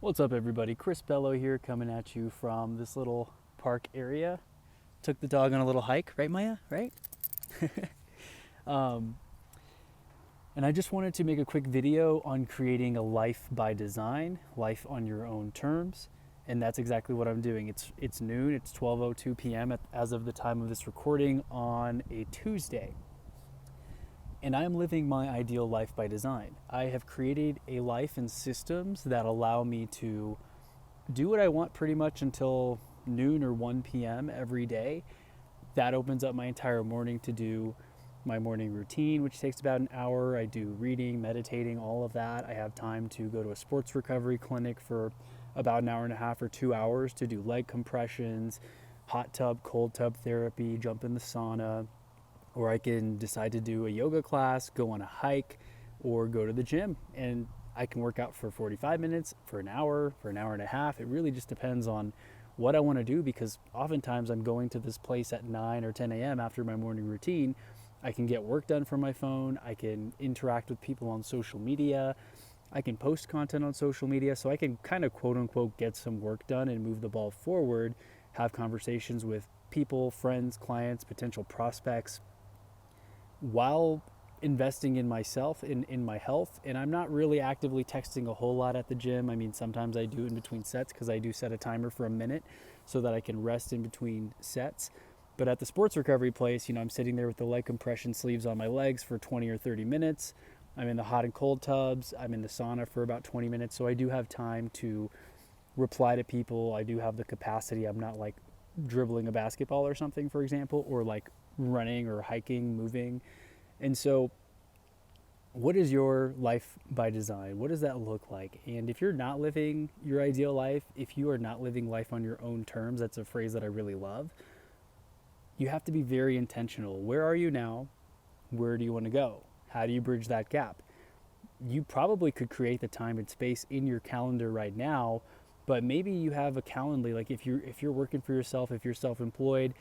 What's up, everybody? Chris Bello here, coming at you from this little park area. Took the dog on a little hike, right, Maya? Right? Um, and I just wanted to make a quick video on creating a life by design, life on your own terms, and that's exactly what I'm doing. It's noon. It's 12:02 p.m. As of the time of this recording on a Tuesday. And I'm living my ideal life by design. I have created a life and systems that allow me to do what I want pretty much until noon or 1 p.m. every day. That opens up my entire morning to do my morning routine, which takes about an hour. I do reading, meditating, all of that. I have time to go to a sports recovery clinic for about an hour and a half or 2 hours to do leg compressions, hot tub, cold tub therapy, jump in the sauna, or I can decide to do a yoga class, go on a hike, or go to the gym. And I can work out for 45 minutes, for an hour and a half. It really just depends on what I want to do, because oftentimes I'm going to this place at 9 or 10 a.m. after my morning routine. I can get work done from my phone. I can interact with people on social media. I can post content on social media. So I can kind of quote unquote get some work done and move the ball forward, have conversations with people, friends, clients, potential prospects, while investing in myself, in my health. And I'm not really actively texting a whole lot at the gym. I mean, sometimes I do in between sets, because I do set a timer for a minute so that I can rest in between sets. But at the sports recovery place, I'm sitting there with the leg compression sleeves on my legs for 20 or 30 minutes. I'm in the hot and cold tubs. I'm in the sauna for about 20 minutes. So I do have time to reply to people. I do have the capacity. I'm not like dribbling a basketball or something, for example, or like running or hiking, moving. And so, what is your life by design? What does that look like? And if you're not living your ideal life, if you are not living life on your own terms, that's a phrase that I really love. You have to be very intentional. Where are you now? Where do you want to go? How do you bridge that gap? You probably could create the time and space in your calendar right now, but maybe you have a Calendly. Like if you're working for yourself, if you're self-employed,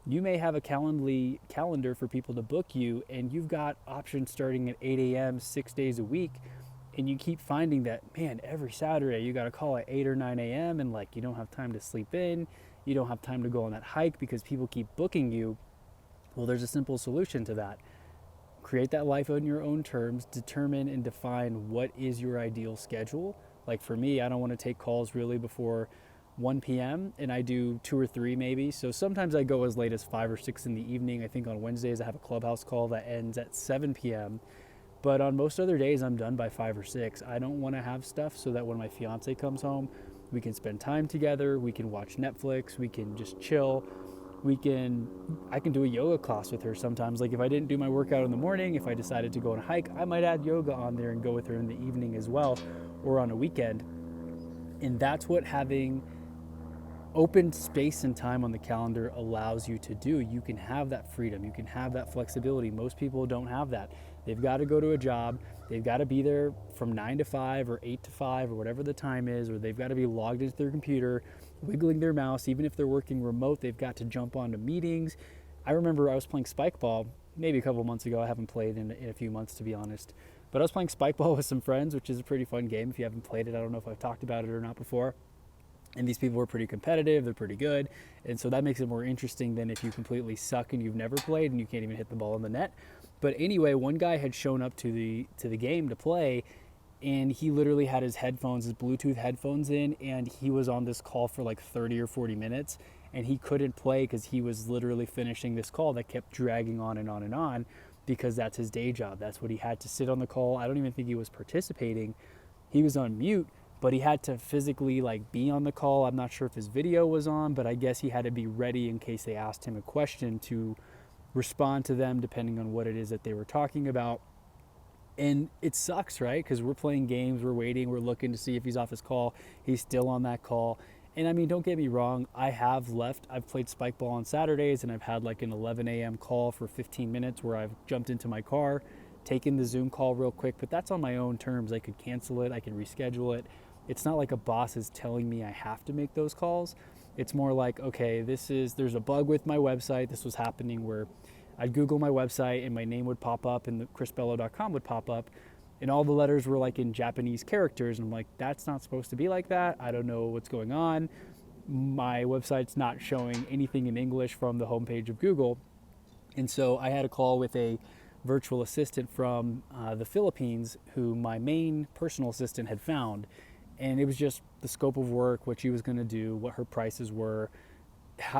you may have a Calendly calendar for people to book you, and you've got options starting at 8 a.m. 6 days a week, and you keep finding that, man, every Saturday you got a call at 8 or 9 a.m. and like you don't have time to sleep in, you don't have time to go on that hike because people keep booking you. Well, there's a simple solution to that. Create that life on your own terms, determine and define what is your ideal schedule. Like for me, I don't want to take calls really before 1 p.m. and I do 2 or 3 maybe. So sometimes I go as late as 5 or 6 in the evening. I think on Wednesdays I have a clubhouse call that ends at 7 p.m. But on most other days I'm done by 5 or 6. I don't want to have stuff so that when my fiance comes home, we can spend time together, we can watch Netflix, we can just chill. I can do a yoga class with her sometimes. Like if I didn't do my workout in the morning, if I decided to go on a hike, I might add yoga on there and go with her in the evening as well, or on a weekend. And that's what having open space and time on the calendar allows you to do. You can have that freedom, you can have that flexibility. Most people don't have that. They've got to go to a job, they've got to be there from 9 to 5 or 8 to 5 or whatever the time is, or they've got to be logged into their computer, wiggling their mouse. Even if they're working remote, they've got to jump onto meetings. I remember I was playing spike ball maybe a couple months ago. I haven't played in a few months, to be honest. But I was playing spike ball with some friends, which is a pretty fun game. If you haven't played it, I don't know if I've talked about it or not before. And these people are pretty competitive, they're pretty good. And so that makes it more interesting than if you completely suck and you've never played and you can't even hit the ball in the net. But anyway, one guy had shown up to the game to play, and he literally had his Bluetooth headphones in, and he was on this call for like 30 or 40 minutes, and he couldn't play because he was literally finishing this call that kept dragging on and on and on, because that's his day job. That's what he had to sit on the call. I don't even think he was participating. He was on mute, but he had to physically like be on the call. I'm not sure if his video was on, but I guess he had to be ready in case they asked him a question to respond to them depending on what it is that they were talking about. And it sucks, right? Because we're playing games, we're waiting, we're looking to see if he's off his call. He's still on that call. And I mean, don't get me wrong, I've played spike ball on Saturdays, and I've had like an 11 a.m. call for 15 minutes where I've jumped into my car, taken the Zoom call real quick, but that's on my own terms. I could cancel it, I can reschedule it. It's not like a boss is telling me I have to make those calls. It's more like, okay, there's a bug with my website. This was happening where I'd Google my website and my name would pop up and the chrisbello.com would pop up, And all the letters were like in Japanese characters. And I'm like, that's not supposed to be like that. I don't know what's going on. My website's not showing anything in English from the homepage of Google. And so I had a call with a virtual assistant from the Philippines who my main personal assistant had found. And it was just the scope of work, what she was going to do, what her prices were,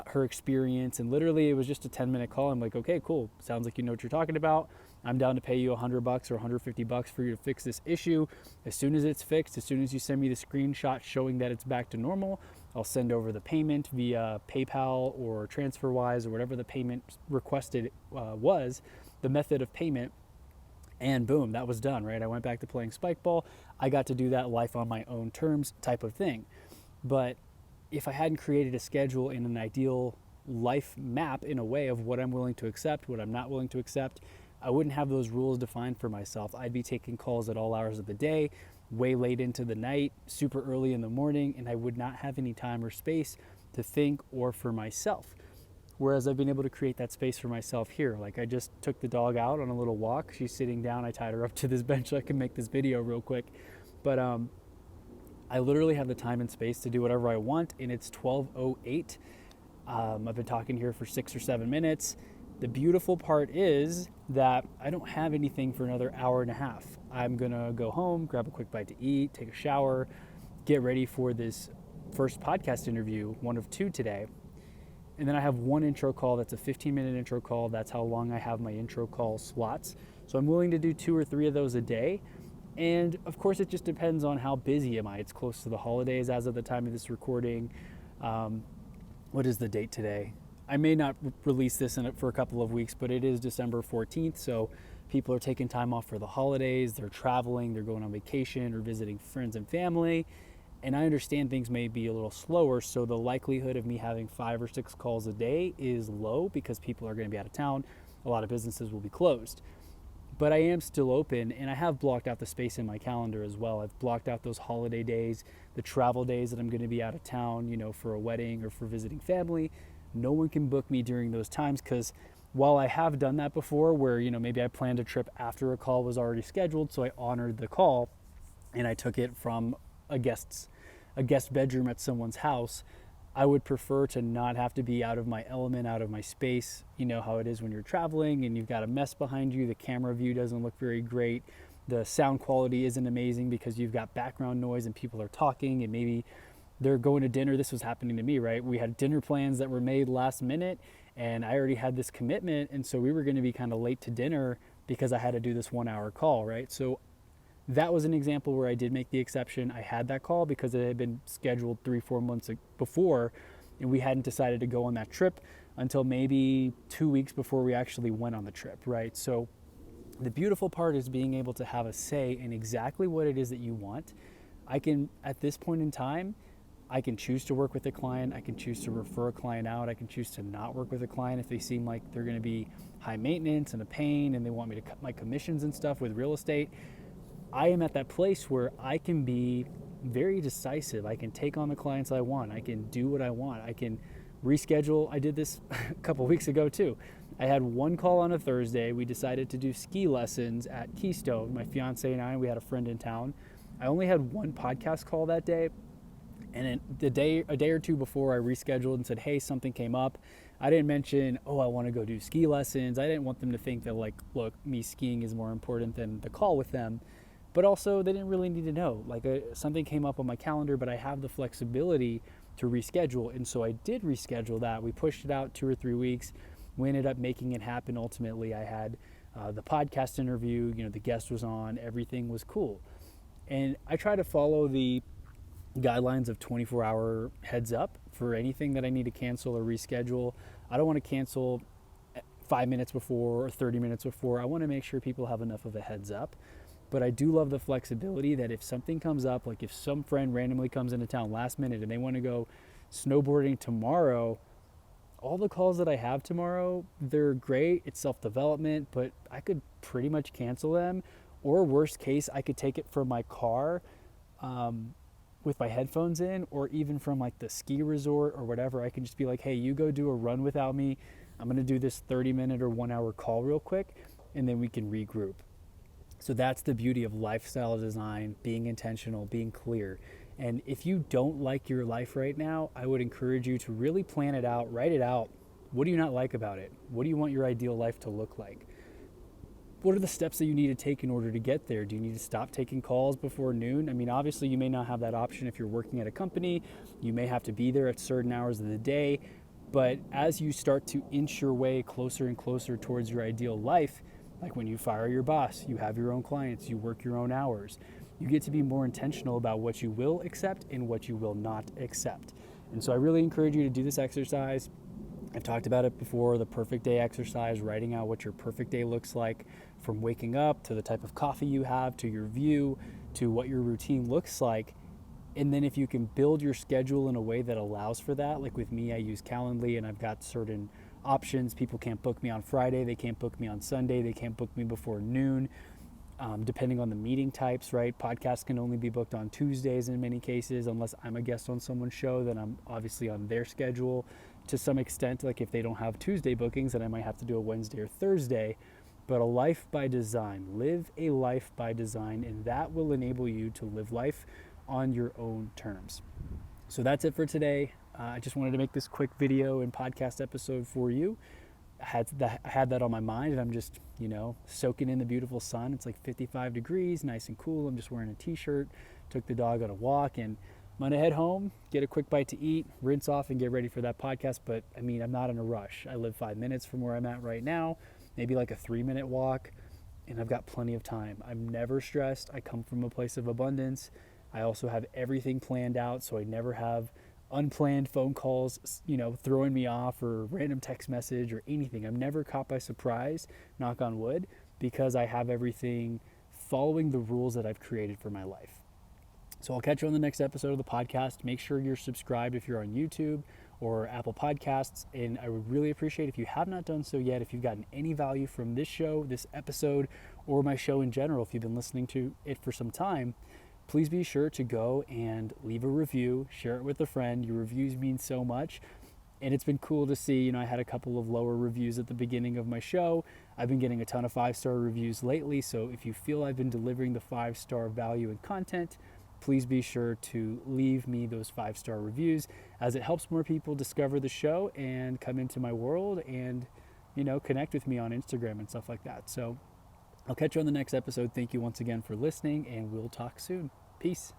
her experience. And literally it was just a 10-minute call. I'm like, okay, cool. Sounds like you know what you're talking about. I'm down to pay you $100 or $150 for you to fix this issue. As soon as it's fixed, as soon as you send me the screenshot showing that it's back to normal, I'll send over the payment via PayPal or TransferWise or whatever the payment requested was, the method of payment. And boom, that was done, right? I went back to playing spike ball. I got to do that life on my own terms type of thing. But if I hadn't created a schedule and an ideal life map in a way of what I'm willing to accept, what I'm not willing to accept, I wouldn't have those rules defined for myself. I'd be taking calls at all hours of the day, way late into the night, super early in the morning, and I would not have any time or space to think or for myself. Whereas I've been able to create that space for myself here. Like I just took the dog out on a little walk. She's sitting down. I tied her up to this bench so I can make this video real quick. But I literally have the time and space to do whatever I want, and it's 12:08. I've been talking here for 6 or 7 minutes. The beautiful part is that I don't have anything for another hour and a half. I'm gonna go home, grab a quick bite to eat, take a shower, get ready for this first podcast interview, one of 2 today. And then I have one intro call that's a 15-minute intro call. That's how long I have my intro call slots. So I'm willing to do 2 or 3 of those a day. And of course, it just depends on how busy am I. It's close to the holidays as of the time of this recording. What is the date today? I may not release this for a couple of weeks, but it is December 14th. So people are taking time off for the holidays. They're traveling, they're going on vacation or visiting friends and family. And I understand things may be a little slower, so the likelihood of me having 5 or 6 calls a day is low because people are going to be out of town. A lot of businesses will be closed. But I am still open, and I have blocked out the space in my calendar as well. I've blocked out those holiday days, the travel days that I'm going to be out of town, for a wedding or for visiting family. No one can book me during those times because while I have done that before where, maybe I planned a trip after a call was already scheduled, so I honored the call and I took it from a guest bedroom at someone's house, I would prefer to not have to be out of my element, out of my space. You know how it is when you're traveling and you've got a mess behind you, the camera view doesn't look very great, the sound quality isn't amazing because you've got background noise and people are talking and maybe they're going to dinner. This was happening to me, right? We had dinner plans that were made last minute and I already had this commitment, and so we were going to be kind of late to dinner because I had to do this 1-hour call, right? So that was an example where I did make the exception. I had that call because it had been scheduled 3-4 months before, and we hadn't decided to go on that trip until maybe 2 weeks before we actually went on the trip, right? So the beautiful part is being able to have a say in exactly what it is that you want. I can, at this point in time, I can choose to work with a client. I can choose to refer a client out. I can choose to not work with a client if they seem like they're going to be high maintenance and a pain and they want me to cut my commissions and stuff with real estate. I am at that place where I can be very decisive. I can take on the clients I want. I can do what I want. I can reschedule. I did this a couple weeks ago too. I had one call on a Thursday. We decided to do ski lessons at Keystone. My fiance and I, we had a friend in town. I only had one podcast call that day. And a day or two before, I rescheduled and said, hey, something came up. I didn't mention, I want to go do ski lessons. I didn't want them to think that look, me skiing is more important than the call with them. But also, they didn't really need to know. Something came up on my calendar, but I have the flexibility to reschedule. And so I did reschedule that. We pushed it out 2 or 3 weeks. We ended up making it happen. Ultimately, I had the podcast interview. The guest was on. Everything was cool. And I try to follow the guidelines of 24-hour heads up for anything that I need to cancel or reschedule. I don't want to cancel 5 minutes before or 30 minutes before. I want to make sure people have enough of a heads up. But I do love the flexibility that if something comes up, like if some friend randomly comes into town last minute and they want to go snowboarding tomorrow, all the calls that I have tomorrow, they're great. It's self-development, but I could pretty much cancel them. Or worst case, I could take it from my car with my headphones in, or even from the ski resort or whatever. I can just be like, hey, you go do a run without me. I'm going to do this 30-minute or 1-hour call real quick, and then we can regroup. So that's the beauty of lifestyle design, being intentional, being clear. And if you don't like your life right now, I would encourage you to really plan it out, write it out. What do you not like about it? What do you want your ideal life to look like? What are the steps that you need to take in order to get there? Do you need to stop taking calls before noon? I mean, obviously, you may not have that option if you're working at a company. You may have to be there at certain hours of the day. But as you start to inch your way closer and closer towards your ideal life, like when you fire your boss, you have your own clients, you work your own hours, you get to be more intentional about what you will accept and what you will not accept. And so I really encourage you to do this exercise. I've talked about it before, the perfect day exercise, writing out what your perfect day looks like, from waking up to the type of coffee you have to your view to what your routine looks like. And then if you can build your schedule in a way that allows for that, like with me, I use Calendly and I've got certain options. People can't book me on Friday, they can't book me on Sunday, they can't book me before noon. Depending on the meeting types, right? Podcasts can only be booked on Tuesdays in many cases, unless I'm a guest on someone's show, then I'm obviously on their schedule to some extent. Like if they don't have Tuesday bookings, then I might have to do a Wednesday or Thursday. But a life by design, live a life by design, and that will enable you to live life on your own terms. So that's it for today. I just wanted to make this quick video and podcast episode for you. I had that on my mind, and I'm just, soaking in the beautiful sun. It's like 55 degrees, nice and cool. I'm just wearing a t-shirt, took the dog on a walk, and I'm gonna head home, get a quick bite to eat, rinse off, and get ready for that podcast. But I mean, I'm not in a rush. I live 5 minutes from where I'm at right now, maybe like a 3-minute walk, and I've got plenty of time. I'm never stressed. I come from a place of abundance. I also have everything planned out, so I never have unplanned phone calls, throwing me off, or random text message or anything. I'm never caught by surprise, knock on wood, because I have everything following the rules that I've created for my life. So I'll catch you on the next episode of the podcast. Make sure you're subscribed if you're on YouTube or Apple Podcasts. And I would really appreciate if you have not done so yet, if you've gotten any value from this show, this episode, or my show in general, if you've been listening to it for some time, please be sure to go and leave a review, share it with a friend. Your reviews mean so much. And it's been cool to see, I had a couple of lower reviews at the beginning of my show. I've been getting a ton of 5-star reviews lately. So if you feel I've been delivering the 5-star value and content, please be sure to leave me those 5-star reviews, as it helps more people discover the show and come into my world and, connect with me on Instagram and stuff like that. So I'll catch you on the next episode. Thank you once again for listening, and we'll talk soon. Peace.